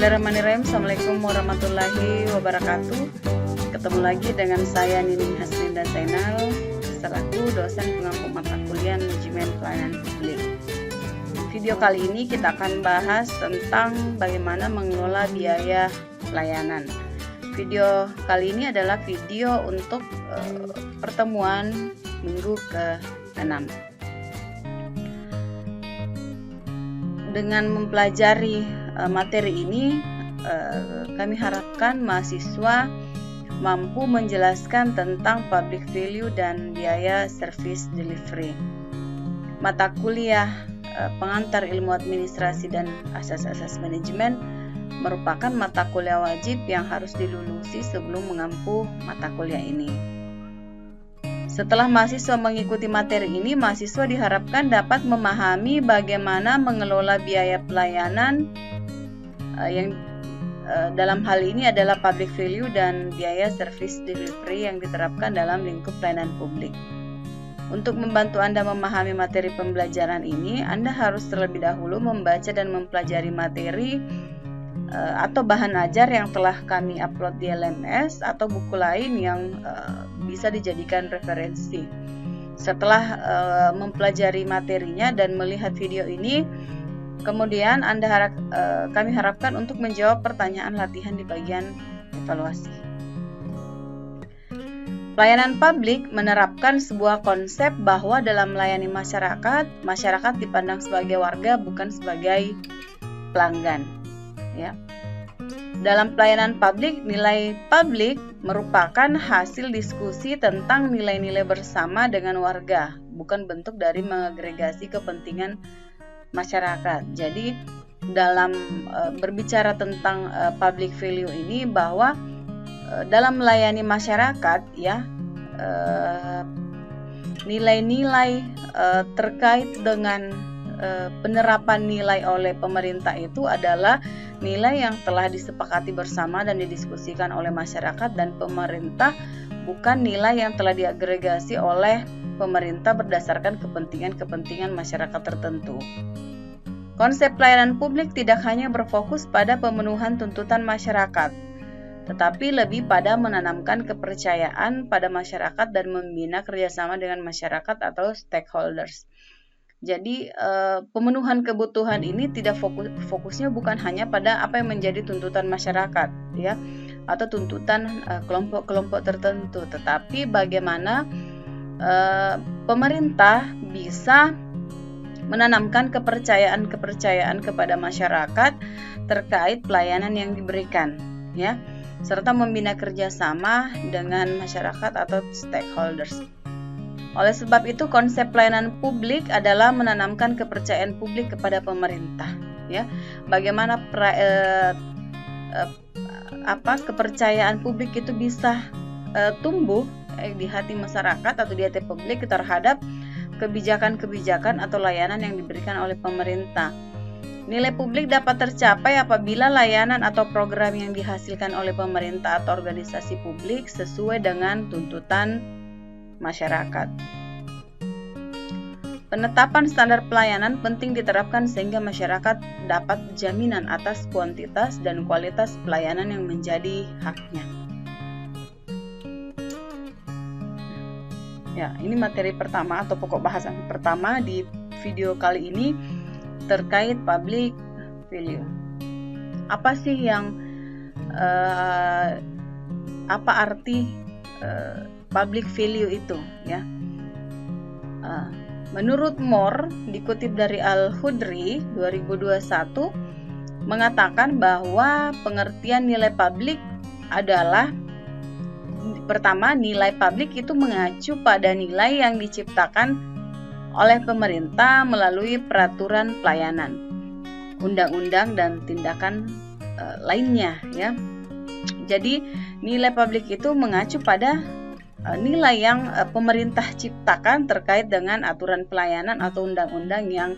Bismillahirrahmanirrahim. Assalamualaikum warahmatullahi wabarakatuh. Ketemu lagi dengan saya Nining Haslinda Zainal selaku dosen pengampu mata kuliah Manajemen Pelayanan Publik. Video kali ini kita akan bahas tentang bagaimana mengelola biaya pelayanan. Video kali ini adalah video untuk pertemuan minggu ke-6. Dengan mempelajari materi ini, kami harapkan mahasiswa mampu menjelaskan tentang public value dan biaya service delivery. Mata kuliah pengantar ilmu administrasi dan asas-asas manajemen merupakan mata kuliah wajib yang harus dilulusi sebelum mengampu mata kuliah ini. Setelah mahasiswa mengikuti materi ini, mahasiswa diharapkan dapat memahami bagaimana mengelola biaya pelayanan yang dalam hal ini adalah public value dan biaya service delivery yang diterapkan dalam lingkup pelayanan publik. Untuk membantu Anda memahami materi pembelajaran ini, Anda harus terlebih dahulu membaca dan mempelajari materi atau bahan ajar yang telah kami upload di LMS atau buku lain yang bisa dijadikan referensi. Setelah mempelajari materinya dan melihat video ini, kemudian kami harapkan untuk menjawab pertanyaan latihan di bagian evaluasi. Pelayanan publik menerapkan sebuah konsep bahwa dalam melayani masyarakat dipandang sebagai warga bukan sebagai pelanggan. Ya. Dalam pelayanan publik, nilai publik merupakan hasil diskusi tentang nilai-nilai bersama dengan warga, bukan bentuk dari mengagregasi kepentingan masyarakat. Jadi dalam berbicara tentang public value ini, bahwa dalam melayani masyarakat, ya, nilai-nilai terkait dengan penerapan nilai oleh pemerintah itu adalah nilai yang telah disepakati bersama dan didiskusikan oleh masyarakat dan pemerintah, bukan nilai yang telah diagregasi oleh pemerintah berdasarkan kepentingan-kepentingan masyarakat tertentu. Konsep pelayanan publik tidak hanya berfokus pada pemenuhan tuntutan masyarakat, tetapi lebih pada menanamkan kepercayaan pada masyarakat dan membina kerjasama dengan masyarakat atau stakeholders. Jadi pemenuhan kebutuhan ini tidak fokusnya bukan hanya pada apa yang menjadi tuntutan masyarakat, ya, atau tuntutan kelompok-kelompok tertentu, tetapi bagaimana pemerintah bisa menanamkan kepercayaan kepada masyarakat terkait pelayanan yang diberikan, ya, serta membina kerjasama dengan masyarakat atau stakeholders. Oleh sebab itu, konsep pelayanan publik adalah menanamkan kepercayaan publik kepada pemerintah, ya. Bagaimana kepercayaan publik itu bisa tumbuh di hati masyarakat atau di hati publik terhadap kebijakan-kebijakan atau layanan yang diberikan oleh pemerintah. Nilai publik dapat tercapai apabila layanan atau program yang dihasilkan oleh pemerintah atau organisasi publik sesuai dengan tuntutan masyarakat. Penetapan standar pelayanan penting diterapkan sehingga masyarakat dapat jaminan atas kuantitas dan kualitas pelayanan yang menjadi haknya. Ya, ini materi pertama atau pokok bahasan pertama di video kali ini terkait public value. Apa sih yang apa arti public value itu, ya? Menurut Moore, dikutip dari Al-Khudri 2021, mengatakan bahwa pengertian nilai publik adalah, pertama, nilai publik itu mengacu pada nilai yang diciptakan oleh pemerintah melalui peraturan pelayanan, undang-undang dan tindakan lainnya, ya. Jadi nilai publik itu mengacu pada nilai yang pemerintah ciptakan terkait dengan aturan pelayanan atau undang-undang yang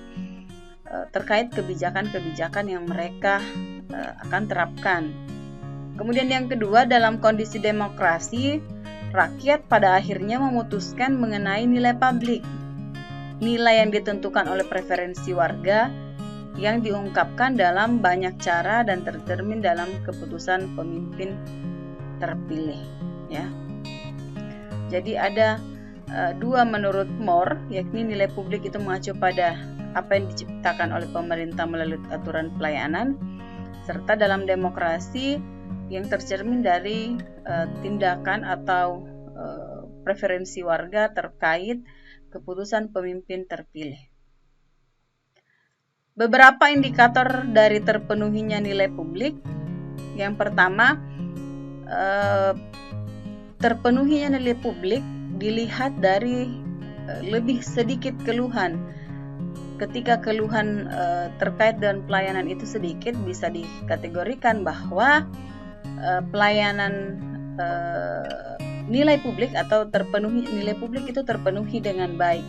terkait kebijakan-kebijakan yang mereka akan terapkan. Kemudian yang kedua, dalam kondisi demokrasi, rakyat pada akhirnya memutuskan mengenai nilai publik. Nilai yang ditentukan oleh preferensi warga yang diungkapkan dalam banyak cara dan tercermin dalam keputusan pemimpin terpilih, ya. Jadi ada dua menurut Moore, yakni nilai publik itu mengacu pada apa yang diciptakan oleh pemerintah melalui aturan pelayanan, serta dalam demokrasi yang tercermin dari tindakan atau preferensi warga terkait keputusan pemimpin terpilih. Beberapa indikator dari terpenuhinya nilai publik. Yang pertama, terpenuhinya nilai publik dilihat dari lebih sedikit keluhan. Ketika keluhan terkait dengan pelayanan itu sedikit, bisa dikategorikan bahwa pelayanan nilai publik atau nilai publik itu terpenuhi dengan baik.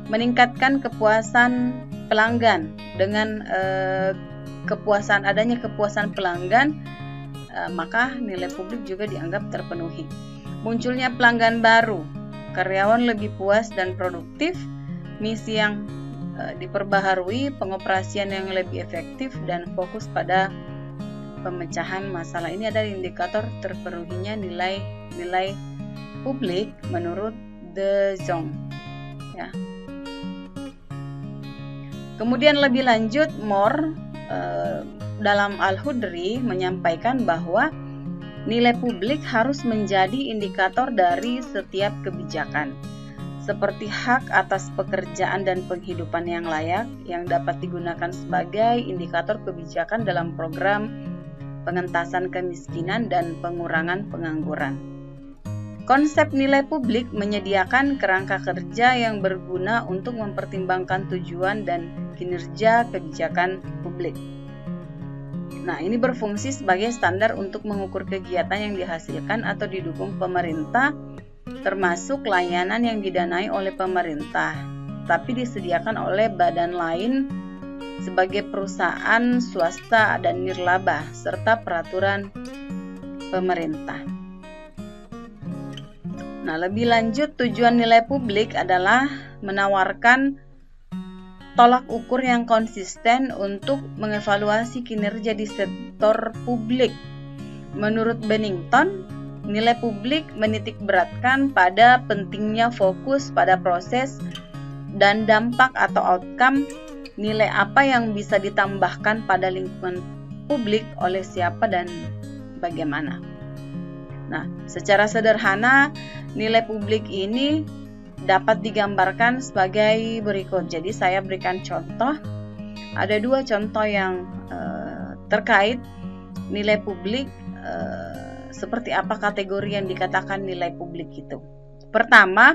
Meningkatkan kepuasan pelanggan dengan adanya kepuasan pelanggan, maka nilai publik juga dianggap terpenuhi. Munculnya pelanggan baru, karyawan lebih puas dan produktif, misi yang diperbaharui, pengoperasian yang lebih efektif, dan fokus pada pemecahan masalah. Ini adalah indikator terpenuhinya nilai publik menurut De Jong, ya. Kemudian lebih lanjut, Moore dalam Al-Hudri menyampaikan bahwa nilai publik harus menjadi indikator dari setiap kebijakan, seperti hak atas pekerjaan dan penghidupan yang layak, yang dapat digunakan sebagai indikator kebijakan dalam program pengentasan kemiskinan dan pengurangan pengangguran. Konsep nilai publik menyediakan kerangka kerja yang berguna untuk mempertimbangkan tujuan dan kinerja kebijakan publik. Nah, ini berfungsi sebagai standar untuk mengukur kegiatan yang dihasilkan atau didukung pemerintah, termasuk layanan yang didanai oleh pemerintah, tapi disediakan oleh badan lain sebagai perusahaan swasta dan nirlaba, serta peraturan pemerintah. Nah, lebih lanjut, tujuan nilai publik adalah menawarkan tolak ukur yang konsisten untuk mengevaluasi kinerja di sektor publik. Menurut Bennington, nilai publik menitikberatkan pada pentingnya fokus pada proses dan dampak atau outcome, nilai apa yang bisa ditambahkan pada lingkungan publik oleh siapa dan bagaimana. Nah, secara sederhana, nilai publik ini dapat digambarkan sebagai berikut. Jadi saya berikan contoh. Ada dua contoh yang terkait nilai publik, seperti apa kategori yang dikatakan nilai publik itu. Pertama,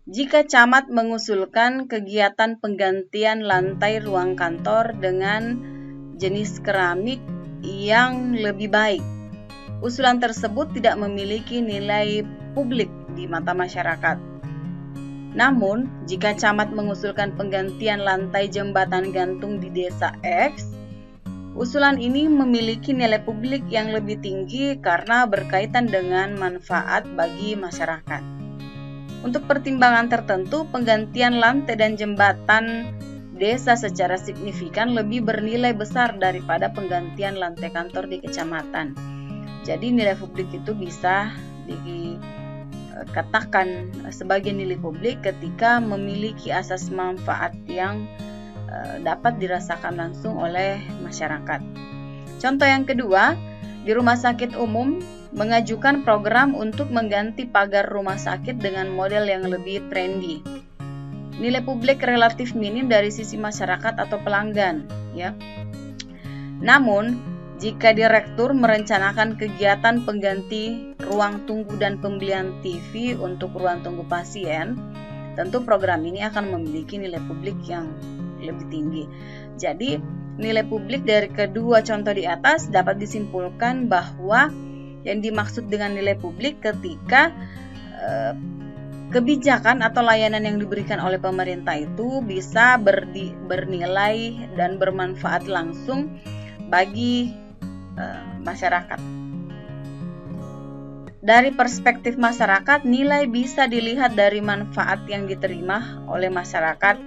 jika camat mengusulkan kegiatan penggantian lantai ruang kantor dengan jenis keramik yang lebih baik, usulan tersebut tidak memiliki nilai publik di mata masyarakat. Namun, jika camat mengusulkan penggantian lantai jembatan gantung di desa X, usulan ini memiliki nilai publik yang lebih tinggi karena berkaitan dengan manfaat bagi masyarakat. Untuk pertimbangan tertentu, penggantian lantai dan jembatan desa secara signifikan lebih bernilai besar daripada penggantian lantai kantor di kecamatan. Jadi nilai publik itu bisa dikatakan sebagai nilai publik ketika memiliki asas manfaat yang dapat dirasakan langsung oleh masyarakat. Contoh yang kedua, di rumah sakit umum mengajukan program untuk mengganti pagar rumah sakit dengan model yang lebih trendy. Nilai publik relatif minim dari sisi masyarakat atau pelanggan, ya. Namun, jika direktur merencanakan kegiatan pengganti ruang tunggu dan pembelian TV untuk ruang tunggu pasien, tentu program ini akan memiliki nilai publik yang lebih tinggi. Jadi, nilai publik dari kedua contoh di atas dapat disimpulkan bahwa yang dimaksud dengan nilai publik ketika kebijakan atau layanan yang diberikan oleh pemerintah itu bisa bernilai dan bermanfaat langsung bagi masyarakat. Dari perspektif masyarakat, nilai bisa dilihat dari manfaat yang diterima oleh masyarakat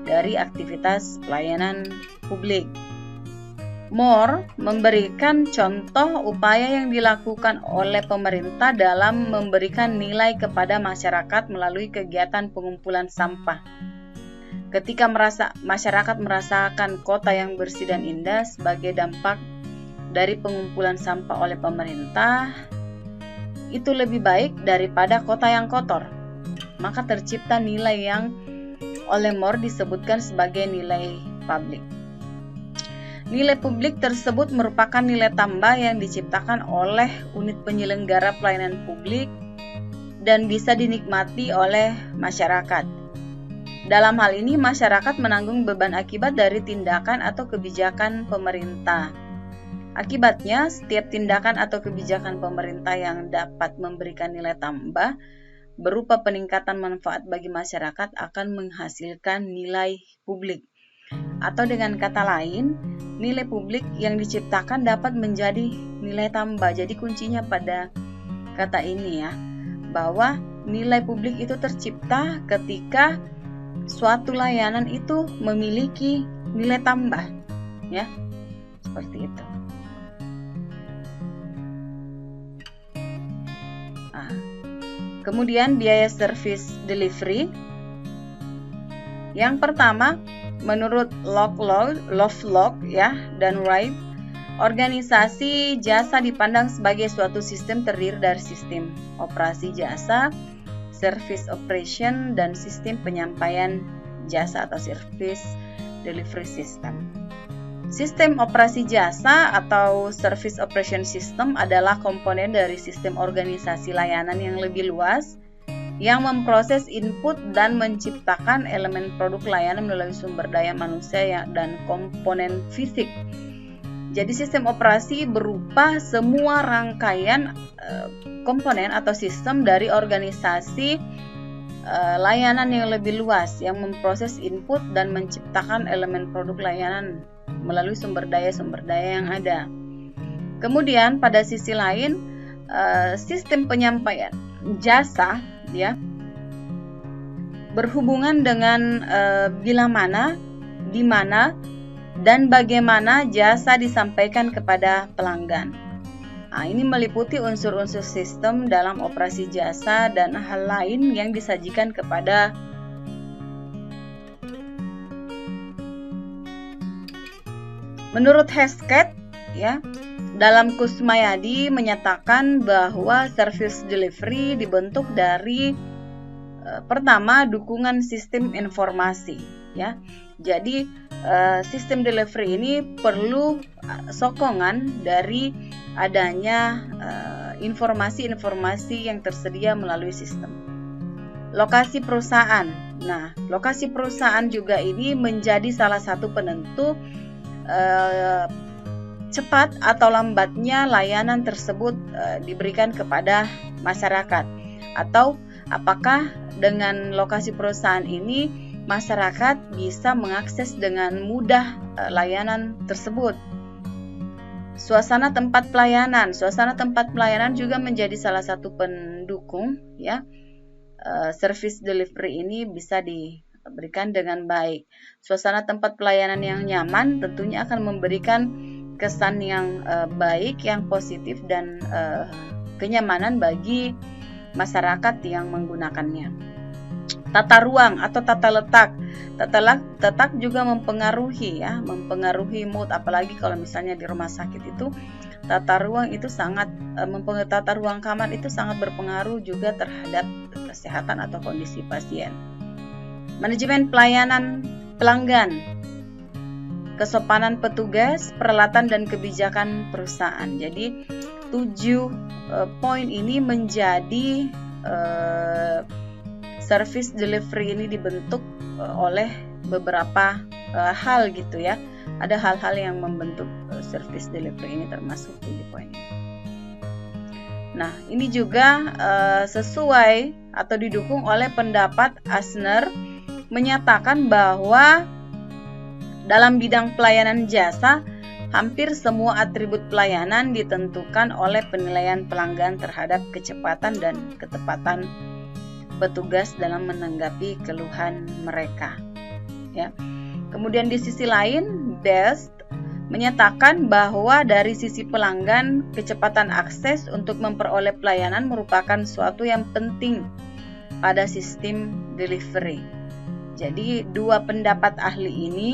dari aktivitas pelayanan publik. Moore memberikan contoh upaya yang dilakukan oleh pemerintah dalam memberikan nilai kepada masyarakat melalui kegiatan pengumpulan sampah. Ketika masyarakat merasakan kota yang bersih dan indah sebagai dampak dari pengumpulan sampah oleh pemerintah, itu lebih baik daripada kota yang kotor. Maka tercipta nilai yang oleh Moore disebutkan sebagai nilai publik. Nilai publik tersebut merupakan nilai tambah yang diciptakan oleh unit penyelenggara pelayanan publik dan bisa dinikmati oleh masyarakat. Dalam hal ini, masyarakat menanggung beban akibat dari tindakan atau kebijakan pemerintah. Akibatnya, setiap tindakan atau kebijakan pemerintah yang dapat memberikan nilai tambah berupa peningkatan manfaat bagi masyarakat akan menghasilkan nilai publik. Atau dengan kata lain, nilai publik yang diciptakan dapat menjadi nilai tambah. Jadi kuncinya pada kata ini ya, bahwa nilai publik itu tercipta ketika suatu layanan itu memiliki nilai tambah, ya, seperti itu. Nah, kemudian biaya service delivery. Yang pertama, menurut Lovelock ya dan Wright, organisasi jasa dipandang sebagai suatu sistem terdiri dari sistem operasi jasa, service operation, dan sistem penyampaian jasa atau service delivery system. Sistem operasi jasa atau service operation system adalah komponen dari sistem organisasi layanan yang lebih luas yang memproses input dan menciptakan elemen produk layanan melalui sumber daya manusia dan komponen fisik. Jadi sistem operasi berupa semua rangkaian komponen atau sistem dari organisasi layanan yang lebih luas yang memproses input dan menciptakan elemen produk layanan melalui sumber daya yang ada. Kemudian pada sisi lain, sistem penyampaian jasa ya berhubungan dengan bila mana, di mana, dan bagaimana jasa disampaikan kepada pelanggan. Nah, ini meliputi unsur-unsur sistem dalam operasi jasa dan hal lain yang disajikan kepada menurut Hesketh ya, dalam Kusmayadi menyatakan bahwa service delivery dibentuk dari pertama dukungan sistem informasi ya. Jadi sistem delivery ini perlu sokongan dari adanya informasi-informasi yang tersedia melalui sistem. Lokasi perusahaan. Nah, lokasi perusahaan juga ini menjadi salah satu penentu cepat atau lambatnya layanan tersebut diberikan kepada masyarakat, atau apakah dengan lokasi perusahaan ini masyarakat bisa mengakses dengan mudah layanan tersebut. Suasana tempat pelayanan juga menjadi salah satu pendukung ya. Service delivery ini bisa diberikan dengan baik. Suasana tempat pelayanan yang nyaman tentunya akan memberikan kesan yang baik, yang positif dan kenyamanan bagi masyarakat yang menggunakannya. Tata ruang atau tata letak. Tata juga mempengaruhi mood, apalagi kalau misalnya di rumah sakit itu tata ruang itu sangat tata ruang kamar itu sangat berpengaruh juga terhadap kesehatan atau kondisi pasien. Manajemen pelayanan pelanggan, kesopanan petugas, peralatan dan kebijakan perusahaan. Jadi 7 poin ini menjadi service delivery ini dibentuk oleh beberapa hal gitu ya. Ada hal-hal yang membentuk service delivery ini, termasuk 7 poin ini. Nah, ini juga sesuai atau didukung oleh pendapat Asner menyatakan bahwa dalam bidang pelayanan jasa, hampir semua atribut pelayanan ditentukan oleh penilaian pelanggan terhadap kecepatan dan ketepatan petugas dalam menanggapi keluhan mereka. ya. Kemudian di sisi lain, BEST menyatakan bahwa dari sisi pelanggan, kecepatan akses untuk memperoleh pelayanan merupakan suatu yang penting pada sistem delivery. Jadi dua pendapat ahli ini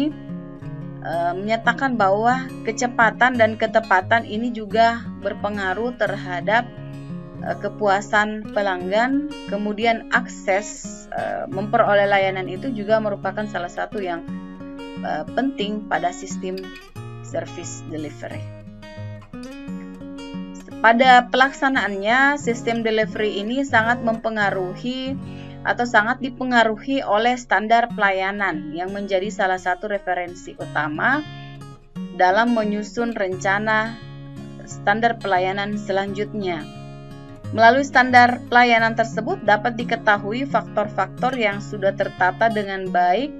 menyatakan bahwa kecepatan dan ketepatan ini juga berpengaruh terhadap kepuasan pelanggan. Kemudian akses memperoleh layanan itu juga merupakan salah satu yang penting pada sistem service delivery. Pada pelaksanaannya, sistem delivery ini sangat mempengaruhi atau sangat dipengaruhi oleh standar pelayanan yang menjadi salah satu referensi utama dalam menyusun rencana standar pelayanan selanjutnya. Melalui standar pelayanan tersebut dapat diketahui faktor-faktor yang sudah tertata dengan baik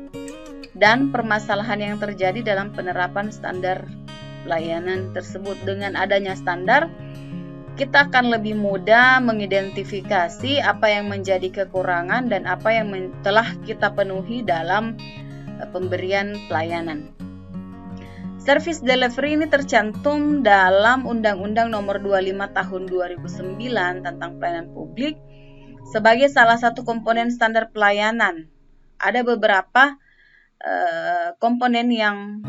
dan permasalahan yang terjadi dalam penerapan standar pelayanan tersebut. Dengan adanya standar, kita akan lebih mudah mengidentifikasi apa yang menjadi kekurangan dan apa yang telah kita penuhi dalam pemberian pelayanan. Service delivery ini tercantum dalam Undang-Undang Nomor 25 Tahun 2009 tentang pelayanan publik sebagai salah satu komponen standar pelayanan. Ada beberapa komponen yang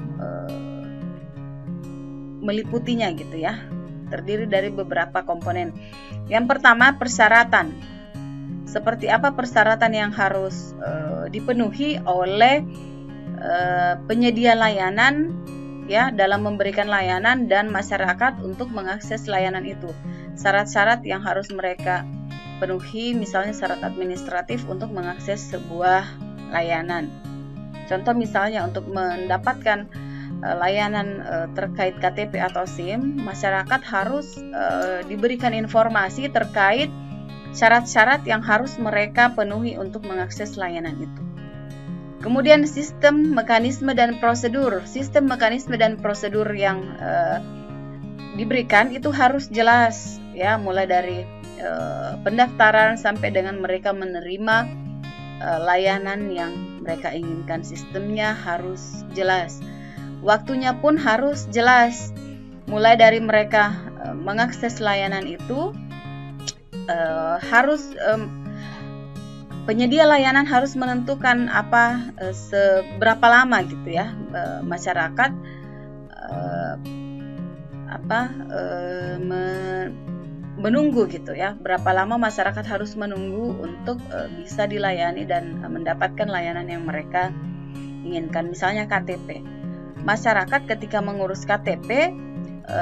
meliputinya gitu ya, terdiri dari beberapa komponen. Yang pertama, persyaratan. Seperti apa persyaratan yang harus dipenuhi oleh penyedia layanan ya dalam memberikan layanan dan masyarakat untuk mengakses layanan itu. Syarat-syarat yang harus mereka penuhi, misalnya syarat administratif untuk mengakses sebuah layanan. Contoh misalnya untuk mendapatkan layanan terkait KTP atau SIM, masyarakat harus diberikan informasi terkait syarat-syarat yang harus mereka penuhi untuk mengakses layanan itu. Kemudian sistem, mekanisme, dan prosedur. Sistem, mekanisme, dan prosedur yang diberikan itu harus jelas ya, mulai dari pendaftaran sampai dengan mereka menerima layanan yang mereka inginkan. Sistemnya harus jelas, waktunya pun harus jelas, mulai dari mereka mengakses layanan itu harus penyedia layanan harus menentukan seberapa lama gitu ya masyarakat menunggu gitu ya, berapa lama masyarakat harus menunggu untuk bisa dilayani dan mendapatkan layanan yang mereka inginkan. Misalnya KTP, masyarakat ketika mengurus KTP,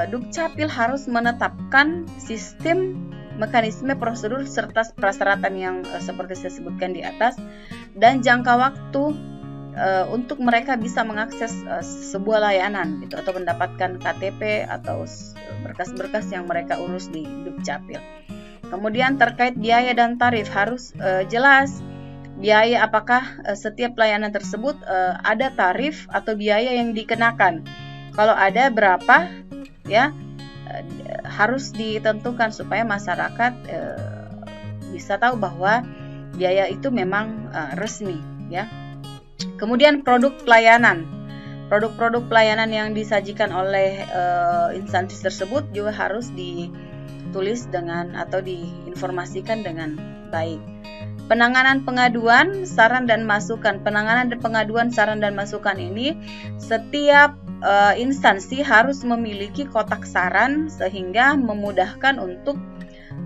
Dukcapil harus menetapkan sistem, mekanisme, prosedur serta persyaratan yang seperti saya sebutkan di atas, dan jangka waktu untuk mereka bisa mengakses sebuah layanan gitu, atau mendapatkan KTP atau berkas-berkas yang mereka urus di Dukcapil. Kemudian terkait biaya dan tarif harus jelas. Biaya, apakah setiap layanan tersebut ada tarif atau biaya yang dikenakan? Kalau ada, berapa ya? Harus ditentukan supaya masyarakat bisa tahu bahwa biaya itu memang resmi ya. Kemudian produk pelayanan. Produk-produk pelayanan yang disajikan oleh instansi tersebut juga harus ditulis dengan atau diinformasikan dengan baik. Penanganan pengaduan, saran dan masukan. Penanganan dan pengaduan, saran dan masukan ini setiap instansi harus memiliki kotak saran sehingga memudahkan untuk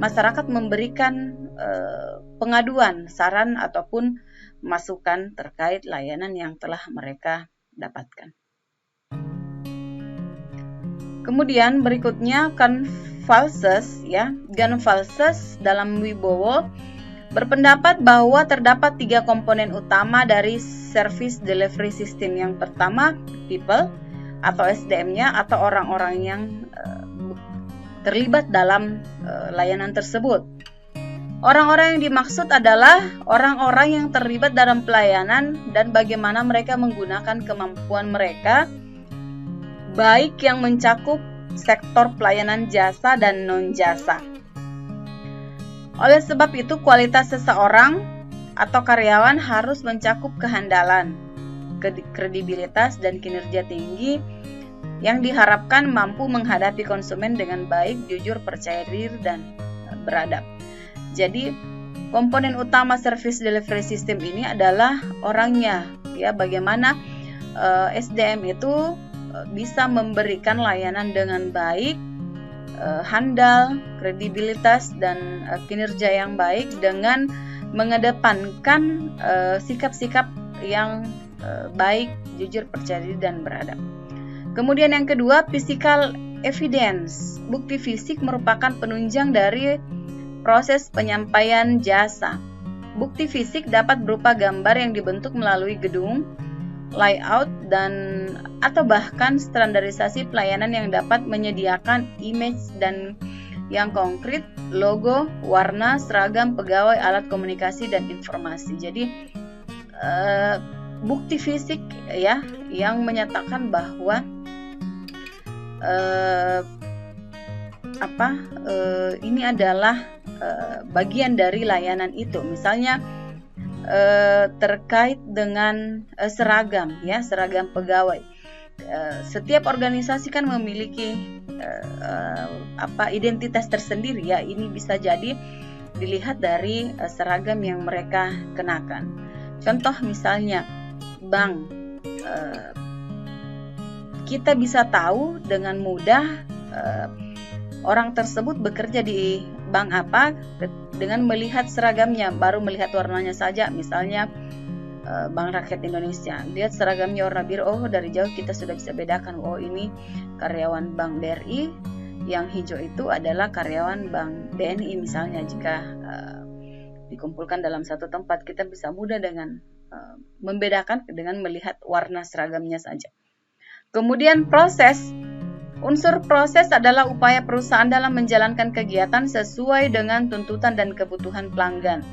masyarakat memberikan pengaduan, saran ataupun masukan terkait layanan yang telah mereka dapatkan. Kemudian berikutnya Gunvalses ya. Gunvalses dalam Wibowo berpendapat bahwa terdapat 3 komponen utama dari service delivery system. Yang pertama, people atau SDM-nya atau orang-orang yang terlibat dalam layanan tersebut. Orang-orang yang dimaksud adalah orang-orang yang terlibat dalam pelayanan dan bagaimana mereka menggunakan kemampuan mereka, baik yang mencakup sektor pelayanan jasa dan non-jasa. Oleh sebab itu, kualitas seseorang atau karyawan harus mencakup kehandalan, kredibilitas dan kinerja tinggi yang diharapkan mampu menghadapi konsumen dengan baik, jujur, percaya diri, dan beradab. Jadi komponen utama service delivery system ini adalah orangnya, ya, bagaimana SDM itu bisa memberikan layanan dengan baik, handal, kredibilitas, dan kinerja yang baik dengan mengedepankan sikap-sikap yang baik, jujur, percaya diri, dan beradab. Kemudian yang kedua, physical evidence. Bukti fisik merupakan penunjang dari proses penyampaian jasa. Bukti fisik dapat berupa gambar yang dibentuk melalui gedung, layout, dan atau bahkan standarisasi pelayanan yang dapat menyediakan image dan yang konkret, logo, warna, seragam pegawai, alat komunikasi, dan informasi. Jadi bukti fisik, ya, yang menyatakan bahwa ini adalah bagian dari layanan itu. Misalnya terkait dengan seragam, ya, seragam pegawai. Setiap organisasi kan memiliki identitas tersendiri, ya. Ini bisa jadi dilihat dari seragam yang mereka kenakan. Contoh misalnya bank, kita bisa tahu dengan mudah orang tersebut bekerja di bank apa dengan melihat seragamnya, baru melihat warnanya saja. Misalnya Bank Rakyat Indonesia, lihat seragamnya warna biru, oh dari jauh kita sudah bisa bedakan, oh ini karyawan Bank BRI, yang hijau itu adalah karyawan Bank BNI misalnya. Jika dikumpulkan dalam satu tempat, kita bisa mudah dengan membedakan dengan melihat warna seragamnya saja. Kemudian proses. Unsur proses adalah upaya perusahaan dalam menjalankan kegiatan sesuai dengan tuntutan dan kebutuhan pelanggan.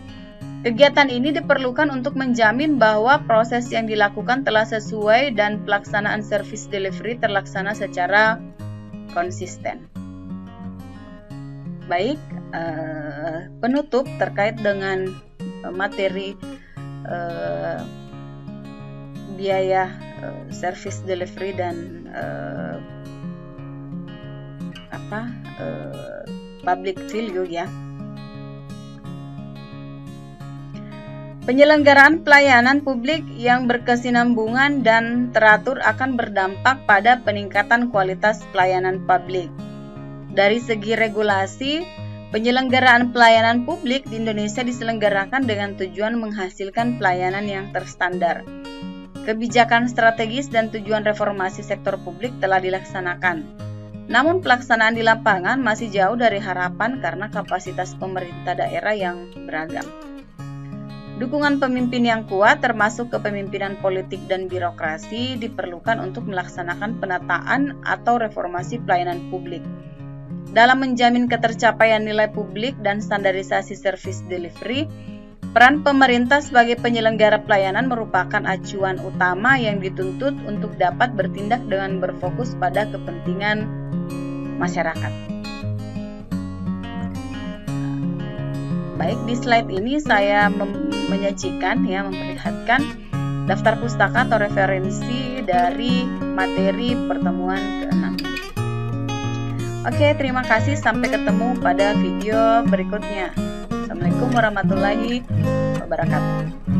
Kegiatan ini diperlukan untuk menjamin bahwa proses yang dilakukan telah sesuai dan pelaksanaan service delivery terlaksana secara konsisten. Baik, penutup terkait dengan materi biaya service delivery dan public value, ya. Penyelenggaraan pelayanan publik yang berkesinambungan dan teratur akan berdampak pada peningkatan kualitas pelayanan publik. Dari segi regulasi, penyelenggaraan pelayanan publik di Indonesia diselenggarakan dengan tujuan menghasilkan pelayanan yang terstandar. Kebijakan strategis dan tujuan reformasi sektor publik telah dilaksanakan. Namun pelaksanaan di lapangan masih jauh dari harapan karena kapasitas pemerintah daerah yang beragam. Dukungan pemimpin yang kuat termasuk kepemimpinan politik dan birokrasi diperlukan untuk melaksanakan penataan atau reformasi pelayanan publik. Dalam menjamin ketercapaian nilai publik dan standarisasi service delivery, peran pemerintah sebagai penyelenggara pelayanan merupakan acuan utama yang dituntut untuk dapat bertindak dengan berfokus pada kepentingan masyarakat. Baik, di slide ini saya menyajikan, ya, memperlihatkan daftar pustaka atau referensi dari materi pertemuan ke-6. Oke, terima kasih. Sampai ketemu pada video berikutnya. Assalamualaikum warahmatullahi wabarakatuh.